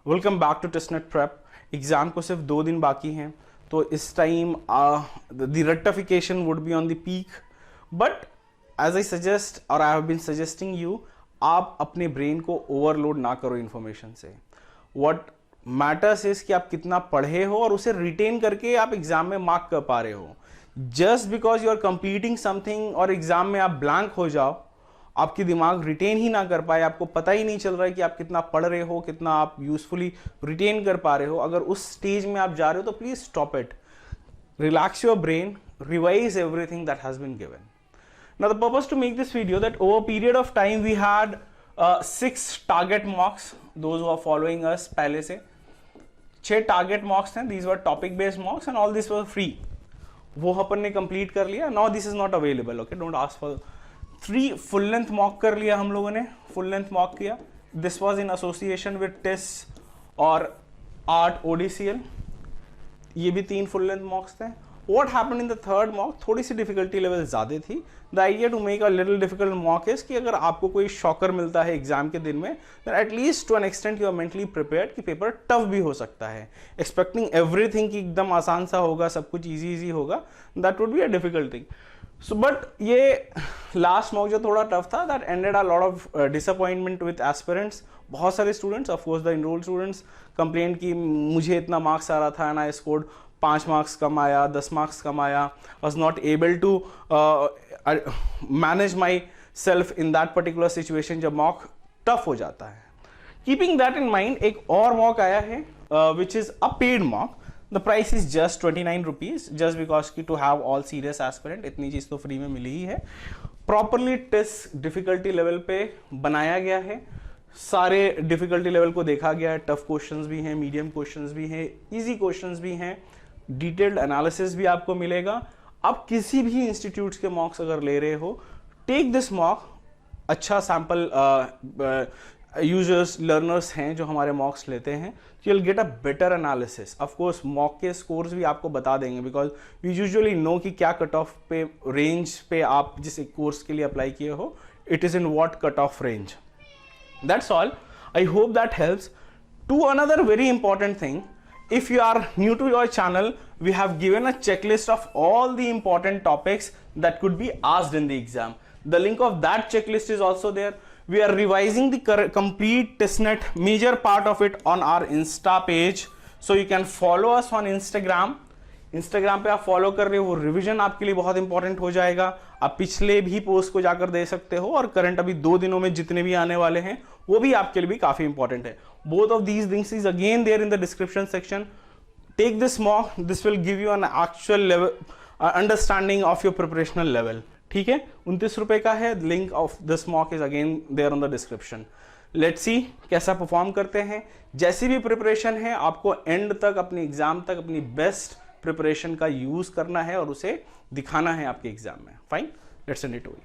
Welcome back to Testnet prep. Exam को सिर्फ 2 दिन बाकी हैं, तो इस time the rectification would be on the peak, but as I suggest और I have been suggesting you, आप अपने ब्रेन को ओवरलोड ना करो इन्फॉर्मेशन से। व्हाट मैटर्स इज कि आप कितना पढ़े हो और उसे रिटेन करके आप एग्जाम में मार्क कर पा रहे हो। Just because you are completing something और एग्जाम में आप ब्लैंक हो जाओ, आपकी दिमाग रिटेन ही ना कर पाए, आपको पता ही नहीं चल रहा है कि आप कितना पढ़ रहे हो, कितना आप यूजफुली रिटेन कर पा रहे हो, अगर उस स्टेज में आप जा रहे हो तो please stop it, relax your brain, revise everything that has been given. Now the purpose to make this video, that over a period of time we had 6 target mocks. Those who are following us पहले से 6 target mocks थे, these were topic based mocks and all this was free. वो अपन ने complete कर लिया. Now this is not available, okay, don't ask for 3 full length mock कर लिया हम लोगों ने, full length mock किया. This was in association with TIS और ART ODCL. ये भी 3 full length mocks थे. What happened in the third mock, थोड़ी सी डिफिकल्टी लेवल ज़्यादा थी. The idea to make a little difficult mock is कि अगर आपको कोई शॉकर मिलता है एग्जाम के दिन में, then at least to an extent you are mentally prepared कि पेपर टफ भी हो सकता है. Expecting everything कि एकदम आसान सा होगा, सब कुछ easy होगा, that would be a difficult thing. So but ये लास्ट मॉक जो थोड़ा टफ था, that ended a lot of disappointment with aspirants. बहुत सारे students, of course the enrolled students, complaint की मुझे इतना मार्क्स आ रहा था एंड आई स्कोर्ड 5 मार्क्स कम आया, 10 मार्क्स कम आया, was not able to manage my self in that particular situation जब मॉक टफ हो जाता है. कीपिंग दैट इन माइंड, एक और मॉक आया है which is a paid mock. The price is just 29 rupees, just because की to have all serious aspirant, इतनी चीज तो फ्री में मिली ही है. प्रॉपरली टेस्ट डिफिकल्टी लेवल पे बनाया गया है, सारे डिफिकल्टी लेवल को देखा गया है. टफ क्वेश्चंस भी हैं, मीडियम क्वेश्चंस भी हैं, इजी क्वेश्चंस भी हैं, डिटेल्ड एनालिसिस भी आपको मिलेगा. आप किसी भी इंस्टीट्यूट्स के मॉक्स अगर ले रहे हो, टेक दिस मॉक. अच्छा सैंपल यूजर्स लर्नर्स हैं जो हमारे मॉक्स लेते हैं, you will get a better analysis. Of course mock के स्कोर्स भी आपको बता देंगे, बिकॉज वी यूजुअली नो कि क्या कट ऑफ पे रेंज पे आप जिस कोर्स के लिए अप्लाई किए हो, it is in what cut off range. That's all. I hope that helps. To another very important thing, if you are new to your channel, we have given a checklist of all the important topics that could be asked in the exam. The link of that checklist is also there. We are revising the complete testnet, major part of it on our Insta page. So you can follow us on Instagram. Instagram पे आप follow कर रहे हो, वो revision आपके लिए बहुत important हो जाएगा. आप पिछले भी पोस्ट को जाकर दे सकते हो, और करंट अभी 2 दिनों में जितने भी आने वाले हैं वो भी आपके लिए भी काफी इंपॉर्टेंट है. Both of these things is again there in the description section. Take this mock, this will give you an actual level understanding of your preparational level. ठीक है, 29 रुपए का है. Link of this mock is again there on the description. Let's see कैसा perform करते हैं. जैसी भी प्रिपरेशन है, आपको एंड तक, अपने एग्जाम तक अपनी बेस्ट प्रिपरेशन का यूज करना है और उसे दिखाना है आपके एग्जाम में. Fine, let's send it to you.